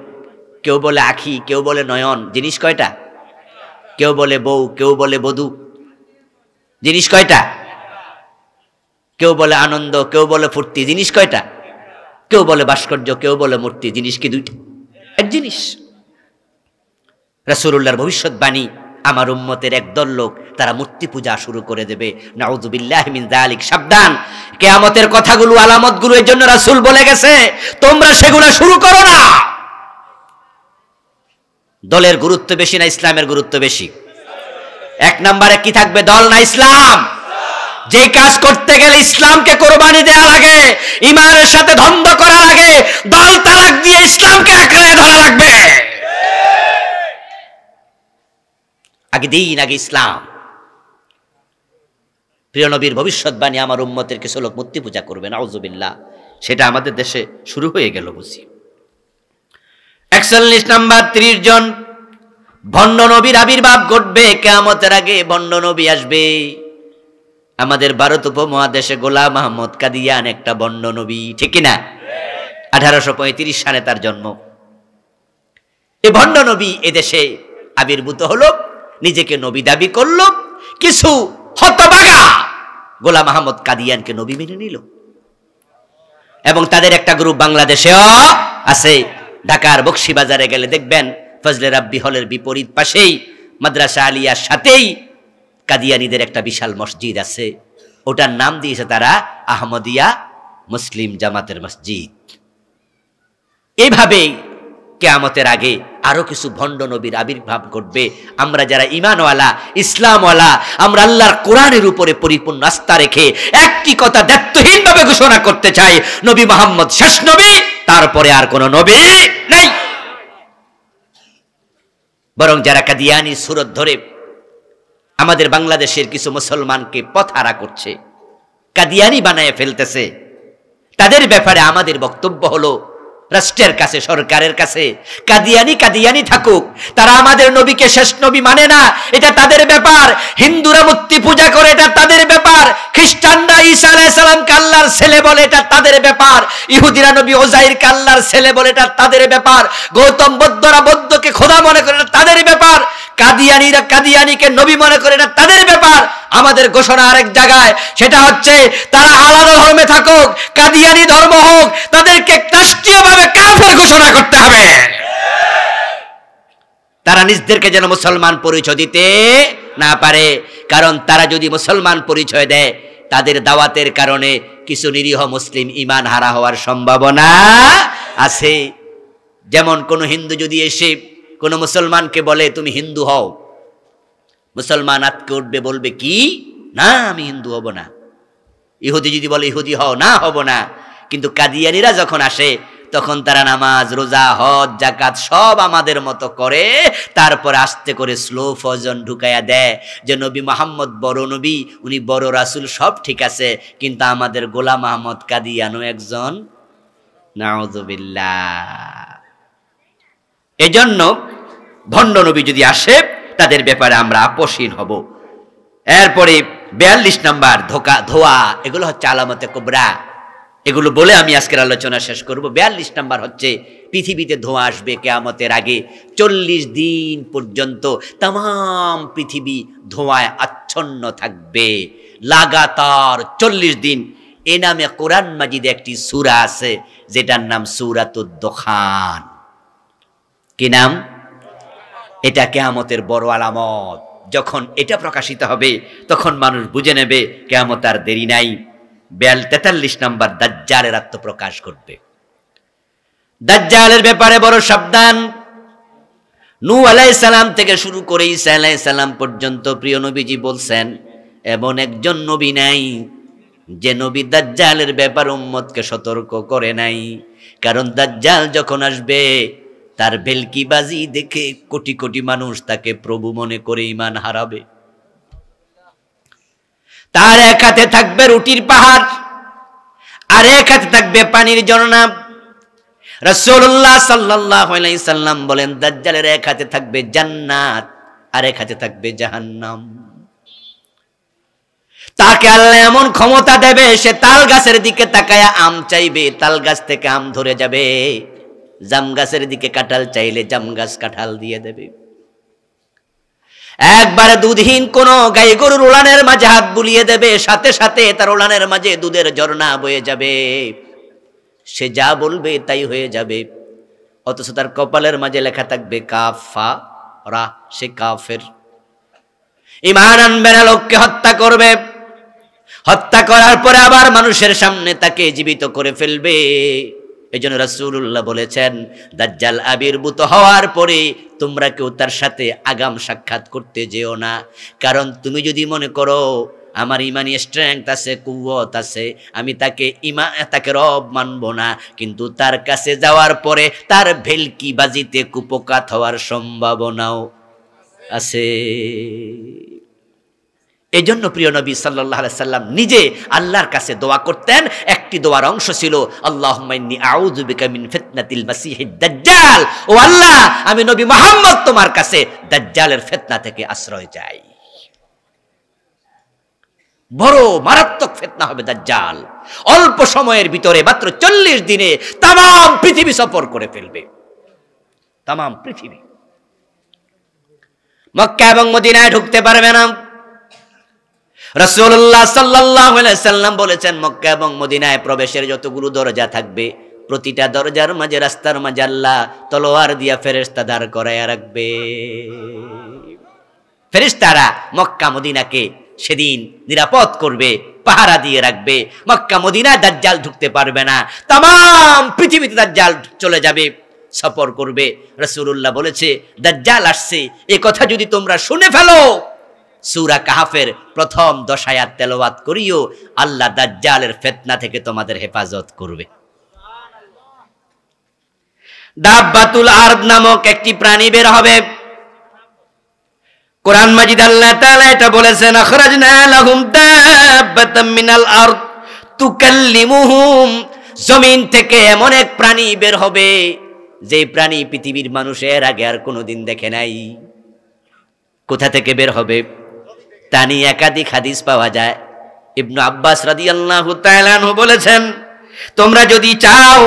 কেউ বলে আখি, কেউ বলে নয়ন, জিনিস কয়টা? কেউ বলে বউ, কেউ বলে বধূ, জিনিস কয়টা? কেউ বলে আনন্দ, কেউ বলে ফুর্তি, জিনিস কয়টা? কেউ বলে ভাস্কর্য, কেউ বলে মূর্তি, জিনিস কি দুইটা? এক জিনিস। রাসূলুল্লাহর ভবিষ্যৎবাণী, আমার উম্মতের একদল লোক তারা মূর্তি পূজা শুরু করে দেবে। নাউযুবিল্লাহি মিন যালিক। সাবধান, কিয়ামতের কথাগুলো, আলামতগুলো এর জন্য রাসূল বলে গেছে, তোমরা সেগুলো শুরু করো না। দলের গুরুত্ব বেশি না ইসলামের গুরুত্ব বেশি? 1 নম্বরে কি থাকবে? দল না ইসলাম। যে কাজ করতে গেলে ইসলামকে কোরবানি দেওয়া লাগে, ঈমানের সাথে দ্বন্দ্ব করা লাগে, দল তালাক দিয়ে ইসলামকে আঁকড়ে ধরা লাগবে। আগে দিন, আগে ইসলাম। প্রিয় নবীর ভবিষ্যৎবাণী, আমার উম্মতের কিছু লোক মূর্তি পূজা করবে, নাউযুবিল্লাহ। সেটা আমাদের দেশে শুরু হয়ে গেল বুঝি। 41 নাম্বার 30 জন ভণ্ড নবীর আবির্ভাব ঘটবে কিয়ামতের আগে। ভণ্ড নবী আসবে। আমাদের ভারত উপমহাদেশে গোলাম আহমদ কাদিয়ান একটা ভণ্ড নবী, ঠিক কিনা? 1835 সালে তার জন্ম। এই ভণ্ড নবী এদেশে আবির্ভূত হলো, নিজেকে নবী দাবি করলো। কিছু হতভাগা গোলাম আহমদ কাদিয়ানকে নবী মেনে নিল, এবং তাদের একটা গ্রুপ বাংলাদেশেও আছে। ঢাকার বকশীবাজারে গেলে দেখবেন ফজলে রাব্বি হলের বিপরীত পাশেই মাদ্রাসা আলিয়ার সাথেই কাদিয়ানীদের একটা বিশাল মসজিদ আছে। ওটার নাম দিয়েছে তারা আহমদিয়া মুসলিম জামাতের মসজিদ। এইভাবে কিয়ামতের আগে আরো কিছু ভণ্ড নবীর আবির্ভাব ঘটবে। আমরা যারা ঈমানওয়ালা, ইসলামওয়ালা, আমরা আল্লাহর কোরআনের উপরে পরিপূর্ণ আস্থা রেখে একটি কথা দায়িত্বহীনভাবে ঘোষণা করতে চাই, নবী মুহাম্মদ শেষ নবী, তারপরে আর কোন নবী নেই। বরং যারা কাদিয়ানী সুরত ধরে আমাদের বাংলাদেশের কিছু মুসলমানকে পথহারা করছে, কাদিয়ানী বানায় ফেলতেছে, তাদের ব্যাপারে আমাদের বক্তব্য হলো রাষ্ট্রের কাছে, সরকারের কাছে কাদিয়ানী থাকুক, তারা আমাদের নবীকে শেষ নবী মানে না, এটা তাদের ব্যাপার। হিন্দুরা মূর্তি পূজা করে, এটা তাদের ব্যাপার। খ্রিস্টানরা ঈসা আলাইহিস সালামকে আল্লাহর ছেলে বলে, এটা তাদের ব্যাপার। ইহুদিরা নবী উযাইরকে আল্লাহর ছেলে বলে, এটা তাদের ব্যাপার। গৌতম বুদ্ধরা বৌদ্ধকে খোদা মনে করে, এটা তাদের ব্যাপার। কাদিয়ানীরা কাদিয়ানীকে নবী মনে করে, এটা তাদের ব্যাপার। আমাদের ঘোষণা আরেক জায়গায়, সেটা হচ্ছে তারা আলাদা ধর্মে থাকুক, কাদিয়ানী ধর্ম হোক, তাদেরকে রাষ্ট্রীয়ভাবে কাফের ঘোষণা করতে হবে। তারা নিজেদেরকে যেন মুসলমান পরিচয় দিতে না পারে, কারণ তারা যদি মুসলমান পরিচয় দেয়, তাদের দাওয়াতের কারণে কিছু নিরীহ মুসলিম ঈমান হারা হওয়ার সম্ভাবনা আছে। যেমন কোন হিন্দু যদি এসে কোন মুসলমানকে বলে তুমি হিন্দু হও, মুসলমান আতকে উঠবে, বলবে কি না আমি হিন্দু হব না। ইহুদি যদি বলে ইহুদি হও, না হব না। কিন্তু কাদিয়ানীরা যখন আসে তখন তারা নামাজ, রোজা, হজ, যাকাত সব আমাদের মতো করে, তারপর আস্তে করে স্লো ফজন ঢুকাইয়া দেয় যে নবী মুহাম্মদ বড় নবী, উনি বড় রাসূল, সব ঠিক আছে, কিন্তু আমাদের গোলাম আহমদ কাদিয়ানও একজন। নাউযুবিল্লাহ। এজন্য ভণ্ড নবী যদি আসে তাদের ব্যাপারে আমরা আপোষহীন হব। এরপরে 42 নাম্বার ধোয়া, এগুলো হচ্ছে আলামতে কুবরা। এগুলো বলে আমি আজকের আলোচনা শেষ করব। 42 নাম্বার হচ্ছে পৃথিবীতে ধোঁয়া আসবে কিয়ামতের আগে। 40 দিন পর্যন্ত তাম পৃথিবী ধোঁয়ায় আচ্ছন্ন থাকবে, লাগাতার 40 দিন। এ নামে কোরআন মাজিদে একটি সূরা আছে যেটার নাম সূরাতুদ দুখান। কি নাম? এটা কিয়ামতের বড় আলামত। যখন এটা প্রকাশিত হবে তখন মানুষ বুঝে নেবে কিয়ামত আর দেরি নাই। 43 নাম্বার দাজ্জালের আত্মপ্রকাশ ঘটবে। দাজ্জালের ব্যাপারে বড় সাবধান। নূহ আলাইহিস সালাম থেকে শুরু করে ঈসা আলাইহিস সালাম পর্যন্ত প্রিয় নবীজি বলছেন, এমন একজন নবী নাই যে নবী দাজ্জালের ব্যাপারে উম্মতকে সতর্ক করে নাই। কারণ দাজ্জাল যখন আসবে তার ভেলকিবাজি দেখে কোটি কোটি মানুষ তাকে প্রভু মনে করে ঈমান হারাবে। তার এক হাতে থাকবে রুটির পাহাড়, আর এক হাতে থাকবে পানির ঝর্ণা। রাসূলুল্লাহ সাল্লাল্লাহু আলাইহি সাল্লাম বলেন, দাজ্জালের এক হাতে থাকবে জান্নাত, আর এক হাতে থাকবে জাহান্নাম। তাকে আল্লাহ এমন ক্ষমতা দেবে, সে তাল গাছের দিকে তাকায়া আম চাইবে, তাল গাছ থেকে আম ধরে যাবে। জাম গাছের দিকে কাঁঠাল চাইলে জাম গাছ কাঁঠাল দিয়ে দেবে। একবারে দুধহীন কোন গাই গরুর উলানের মাঝে হাত বুলিয়ে দেবে, সাথে সাথে তার উলানের মাঝে দুধের ঝর্ণা বয়ে যাবে। সে যা বলবে তাই হয়ে যাবে। অথচ তার কপালের মাঝে লেখা থাকবে কাফারা, সে কাফের। ঈমান আনবে না, লোককে হত্যা করবে। হত্যা করার পরে আবার মানুষের সামনে তাকে জীবিত করে ফেলবে। এজন্য রাসূলুল্লাহ বলেছেন, দাজ্জাল আবির্ভূত হওয়ার পরে তোমরা কেউ তার সাথে আগাম সাক্ষাৎ করতে যেও না। কারণ তুমি যদি মনে করো আমার ইমানি স্ট্রেংথ আছে, কুওয়াত আছে, আমি তাকে রব মানব না, কিন্তু তার কাছে যাওয়ার পরে তার ভেলকি বাজিতে কুপকাত হওয়ার সম্ভাবনাও আছে। এজন্য প্রিয় নবী সাল্লাল্লাহু আলাইহি সাল্লাম নিজে আল্লাহর কাছে দোয়া করতেন। একটি দোয়ার অংশ ছিল আল্লাহুম্মা ইন্নী আউযু বিকা মিন ফিতনাতিল মাসিহিদ দাজ্জাল, ও আল্লাহ আমি নবী মুহাম্মদ তোমার কাছে দাজ্জালের ফিতনা থেকে আশ্রয় চাই। বড় মারাত্মক ফিতনা হবে দাজ্জাল। অল্প সময়ের ভিতরে মাত্র 40 দিনে তাম পৃথিবী সফর করে ফেলবে, তাম পৃথিবী। মক্কা এবং মদিনায় ঢুকতে পারবে না। রাসূলুল্লাহ সাল্লাল্লাহু আলাইহি সাল্লাম বলেছেন মক্কা এবং মদিনায় প্রবেশের যতগুলো দরজা থাকবে প্রতিটা দরজার মাঝে রাস্তার মাঝে আল্লাহ তলোয়ার দিয়া ফেরেশতা দাঁড় করায়া রাখবে। ফেরেশতারা মক্কা মদিনাকে সেদিন নিরাপদ করবে, পাহারা দিয়ে রাখবে। মক্কা মদিনায় দাজ্জাল ঢুকতে পারবে না, তাম পৃথিবীতে দাজ্জাল চলে যাবে, সফর করবে। রাসূলুল্লাহ বলেছে দাজ্জাল আসছে এই কথা যদি তোমরা শুনে ফেলো, সূরা কাহাফের প্রথম 10 আয়াত তেলাওয়াত করিও, আল্লাহ দাজ্জালের ফিতনা থেকে তোমাদের হেফাজত করবে। দাব্বাতুল আরদ নামক একটি প্রাণী বের হবে। কোরআন মাজিদ আল্লাহ তাআলা এটা বলেছেন আখরাজনা লাহুম দাব্বাতাম মিনাল আরদ তুকাল্লিমুহুম, জমিন থেকে এমন এক প্রাণী বের হবে যে প্রাণী পৃথিবীর মানুষের আগে আর কোনোদিন দেখে নাই। কোথা থেকে বের হবে তা নিয়ে একাধিক হাদিস পাওয়া যায়। ইবনু আব্বাস রাদিয়াল্লাহু তাআলা আনহু বলেছেন তোমরা যদি চাও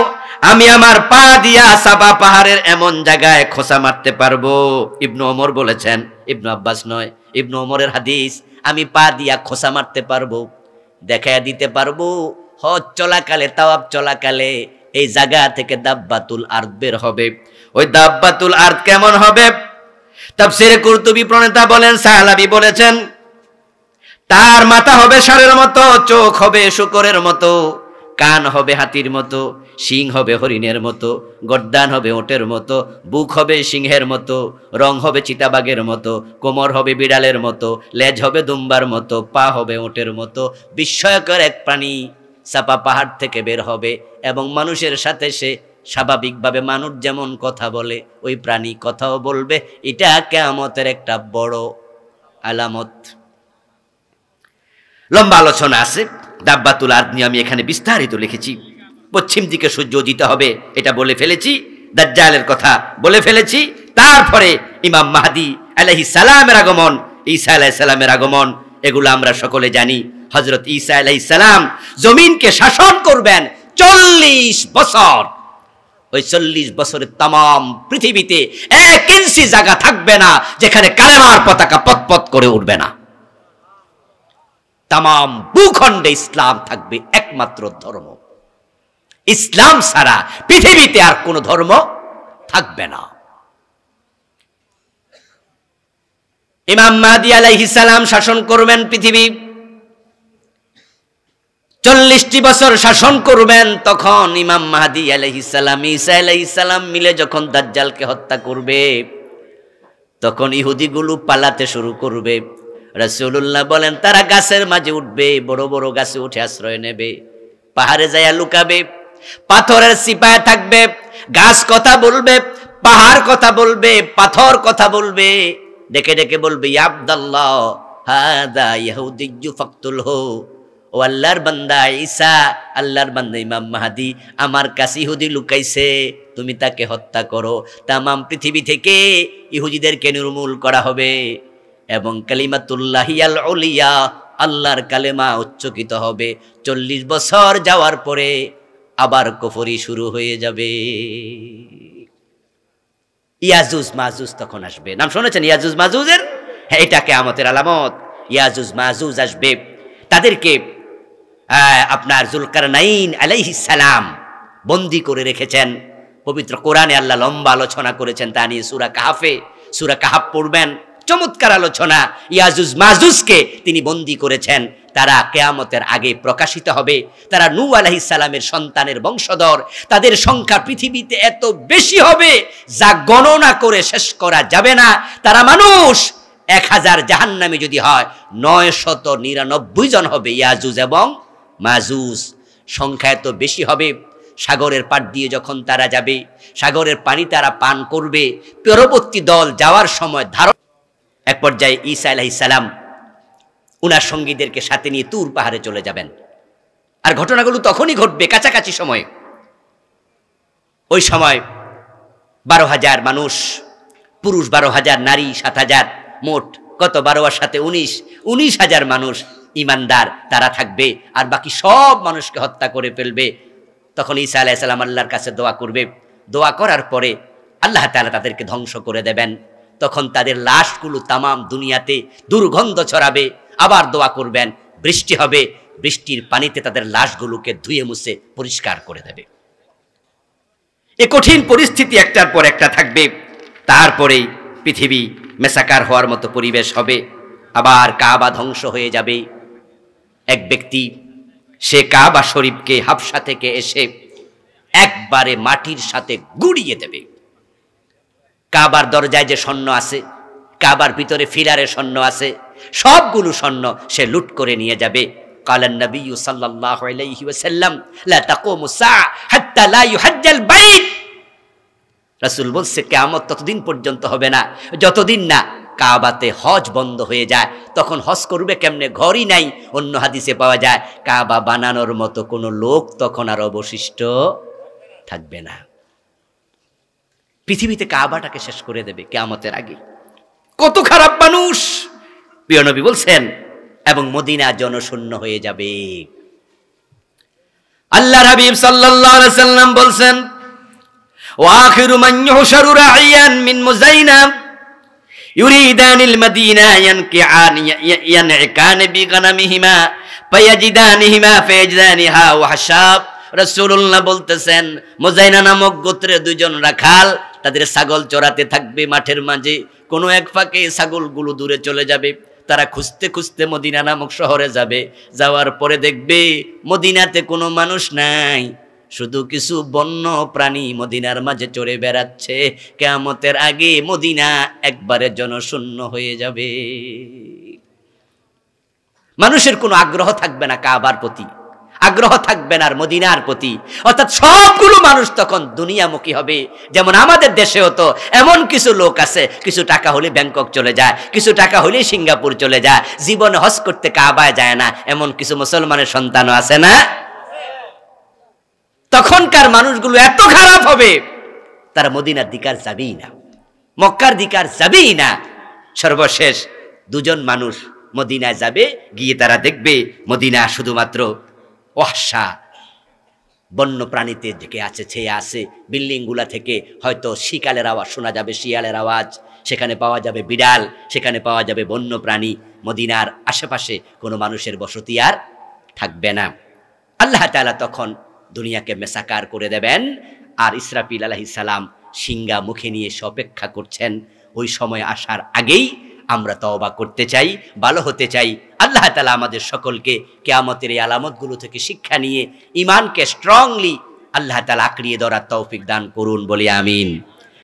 আমি আমার পা দিয়া সাফা পাহাড়ের এমন জায়গায় খোঁচা মারতে পারবো। ইবনু ওমর বলেছেন, ইবনু আব্বাস নয়, ইবনু ওমরের হাদিস, আমি পা দিয়া খোঁচা মারতে পারবো, দেখায়া দিতে পারবো হজ চলাকালে তাওয়াফ চলাকালে এই জায়গা থেকে দাব্বাতুল আরদ বের হবে। ওই দাব্বাতুল আরদ কেমন হবে? তাফসীরে কুরতুবী প্রণেতা বলেন, সাহালাবী বলেছেন তার মাথা হবে ষাঁড়ের মতো, চোখ হবে শূকরের মতো, কান হবে হাতির মতো, শিং হবে হরিণের মতো, গর্দান হবে ওটের মতো, বুক হবে সিংহের মতো, রং হবে চিতাবাঘের মতো, কোমর হবে বিড়ালের মতো, লেজ হবে দুম্বার মতো, পা হবে ওটের মতো। বিস্ময়কর এক প্রাণী চাপা পাহাড় থেকে বের হবে এবং মানুষের সাথে সে স্বাভাবিকভাবে মানুষ যেমন কথা বলে ওই প্রাণী কথাও বলবে। এটা কিয়ামতের একটা বড় আলামত। লম্বা আলোচনা আছে দাব্বাতুল আরদ নিয়ে, আমি এখানে বিস্তারিত লিখেছি। পশ্চিম দিকে সূর্য উদিত হবে এটা বলে ফেলেছি, দাজ্জালের কথা বলে ফেলেছি। তারপরে ইমাম মাহদী আলাইহিস সালামের আগমন, ঈসা আলাইহিস সালামের আগমন, এগুলো আমরা সকলে জানি। হযরত ঈসা আলাইহিস সালাম জমিনকে শাসন করবেন 40 বছর। ওই 40 বছরের তাম পৃথিবীতে 1 ইঞ্চি জায়গা থাকবে না যেখানে কালেমার পতাকা পতপত করে উঠবে না। তাম ভূখণ্ডে ইসলাম থাকবে একমাত্র ধর্ম। ইসলাম ছাড়া পৃথিবীতে আর কোন ধর্ম থাকবে না। ইমাম মাহদী আলাইহিস সালাম শাসন করবেন পৃথিবী, 40টি বছর শাসন করবেন। তখন ইমাম মাহদী আলাইহিস সালাম ঈসা আলাইহিস সালাম মিলে যখন দাজ্জালকে হত্যা করবে তখন ইহুদিগুলো পালাতে শুরু করবে। রাসূলুল্লাহ বলেন তারা গাছের মাঝে উঠবে, বড় বড় গাছে উঠে আশ্রয় নেবে, পাহাড়ে যাইয়া লুকাবে, পাথরের সিপায় থাকবে, গাছ কথা বলবে, পাহাড় কথা বলবে, পাথর কথা বলবে, ডেকে ডেকে বলবে ইয়া আব্দুল্লাহ হাদা ইহুদিয়্যু ফাকতুলহু, ও আল্লাহর বান্দা ঈসা, আল্লাহর বান্দা ইমাম মাহদী আমার কাছে ইহুদি লুকাইছে, তুমি তাকে হত্যা করো। তাম পৃথিবী থেকে ইহুদিদেরকে নির্মূল করা হবে এবং কালিমাতুল্লাহিয়াল উলিয়া, আল্লাহর কালেমা উচ্চারিত হবে। 40 বছর যাওয়ার পরে আবার কুফরি শুরু হয়ে যাবে। ইয়াজুজ মাজুজ তখন আসবে। নাম শুনেছেন ইয়াজুজ মাজুজের? হ্যাঁ, এটা কিয়ামতের আলামত। ইয়াজুজ মাজুজ আসবে, তাদেরকে আপনার যুলকারনাইন আলাইহিস সালাম বন্দী করে রেখেছেন। পবিত্র কোরআনে আল্লাহ লম্বা আলোচনা করেছেন তা নিয়ে। সূরা কাহাফ পড়বেন, চমৎকার আলোচনা। ইয়াজুজ মাজুজকে তিনি বন্দী করেছেন, তারা কিয়ামতের আগে প্রকাশিত হবে। তারা নূহ আলাইহিস সালামের সন্তানের বংশধর, তাদের সংখ্যা পৃথিবীতে এত বেশি হবে যা গণনা করে শেষ করা যাবে না। তারা মানুষ 1000 জাহান্নামী যদি হয় 999 জন হবে ইয়াজুজ এবং মাজুজ। সংখ্যা এত বেশি হবে, সাগরের পাড় দিয়ে যখন তারা যাবে সাগরের পানি তারা পান করবে। পরবর্তী দল যাওয়ার সময় ধারণ, এক পর্যায়ে ঈসা আলাইহিস সালাম উনার সঙ্গীদেরকে সাথে নিয়ে তুর পাহাড়ে চলে যাবেন। আর ঘটনাগুলো তখনই ঘটবে কাছাকাছি সময়ে। ওই সময় 12,000 মানুষ, পুরুষ 12,000, নারী 7,000, মোট কত? 12 আর 7 19,000 মানুষ ইমানদার তারা থাকবে, আর বাকি সব মানুষকে হত্যা করে ফেলবে। তখন ঈসা আলাইহিস সালাম আল্লাহর কাছে দোয়া করবে। দোয়া করার পরে আল্লাহ তাআলা তাদেরকে ধ্বংস করে দেবেন। তখন তাদের লাশগুলো তামাম দুনিয়াতে দুর্গন্ধ ছড়াবে। আবার দোয়া করবেন, বৃষ্টি হবে, বৃষ্টির পানিতে তাদের লাশগুলোকে ধুয়ে মুছে পরিষ্কার করে দেবে। এ কঠিন পরিস্থিতি একটার পর একটা থাকবে। তারপরেই পৃথিবী মেসাকার হওয়ার মতো পরিবেশ হবে। আবার কাবা ধ্বংস হয়ে যাবে। এক ব্যক্তি সে কাবা শরীফকে হাবশা থেকে এসে একবারে মাটির সাথে গুড়িয়ে দেবে। কাবার দরজায় যে স্বর্ণ আছে, কাবার ভিতরে ফিলারে স্বর্ণ আছে, সবগুলো স্বর্ণ সে লুট করে নিয়ে যাবে। কালান নবী সাল্লাল্লাহু আলাইহি ওয়াসাল্লাম লা তাকুমু সাআ হাত্তা লা ইউহাজ্জাল বাইত। রাসূল বলছে কিয়ামত ততদিন পর্যন্ত হবে না যতদিন না কাবাতে হজ বন্ধ হয়ে যায়। তখন হজ করবে কেমনে? ঘরই নাই। অন্য হাদিসে পাওয়া যায় কাবা বানানোর মতো কোনো লোক তখন আর অবশিষ্ট থাকবে না। পৃথিবীতে কাবাটাকে শেষ করে দেবে কিয়ামতের আগে। কত খারাপ মানুষ! প্রিয় নবী বলছেন, এবং মদিনা জনশূন্য হয়ে যাবে। আল্লাহর হাবিব সাল্লাল্লাহু আলাইহি ওয়াসাল্লাম বলছেন, ওয়া আখিরু মান ইউহশারু রাইয়ান মিন মুযাইনা ইউরিদানিল মাদিনা ইয়ানকিআন বিগানামিহিমা ফায়াজিদানিহিমা ফায়াজিদানিহা ওয়াহশাব। রাসূলুল্লাহ বলতেছেন, মুযাইনা নামক গোত্রের দুইজন রাখাল তাদের ছাগল চড়াতে থাকবে মাঠের মাঝে। কোনো এক ফাঁকে ছাগলগুলো দূরে চলে যাবে। তারা খুঁজতে খুঁজতে মদিনা নামক শহরে যাবে। যাওয়ার পরে দেখবে মদিনাতে কোনো মানুষ নাই, শুধু কিছু বন্য প্রাণী মদিনার মাঝে চড়ে বেড়াচ্ছে। কিয়ামতের আগে মদিনা একবারে জনশূন্য হয়ে যাবে। মানুষের কোনো আগ্রহ থাকবে না কাবার প্রতি, আগ্রহ থাকবে না আর মদিনার প্রতি। অর্থাৎ সবগুলো মানুষ তখন দুনিয়ামুখী হবে। যেমন আমাদের দেশেও তো এমন কিছু লোক আছে, কিছু টাকা হলে ব্যাংকক চলে যায়, কিছু টাকা হলে সিঙ্গাপুর চলে যায়, জীবনে হজ করতে কাবায় যায় না। এমন কিছু মুসলমানের সন্তানও আছে না? তখনকার মানুষগুলো এত খারাপ হবে, তারা মদিনার দিকার যাবেই না, মক্কার দিকার যাবেই না। সর্বশেষ দুজন মানুষ মদিনায় যাবে, গিয়ে তারা দেখবে মদিনা শুধুমাত্র ওয়াহশা বন্য প্রাণীতে ঢেকে আছে, ছেয়ে আছে। বিল্ডিংগুলা থেকে হয়তো শিকালের আওয়াজ শোনা যাবে, শিয়ালের আওয়াজ। সেখানে পাওয়া যাবে বিড়াল, সেখানে পাওয়া যাবে বন্য প্রাণী। মদিনার আশেপাশে কোনো মানুষের বসতি আর থাকবে না। আল্লাহ তাআলা তখন দুনিয়াকে মেসাকার করে দেবেন। আর ইসরাফিল আলাইহিস সালাম সিংহা মুখে নিয়ে এসে অপেক্ষা করছেন। ওই সময় আসার আগেই আমরা তওবা করতে চাই, ভালো হতে চাই। আল্লাহ তাআলা আমাদের সকলকে কিয়ামতের এই আলামতগুলো থেকে শিক্ষা নিয়ে ঈমানকে স্ট্রংলি আল্লাহ তাআলা আঁকড়িয়ে ধরার তৌফিক দান করুন, বলি আমিন।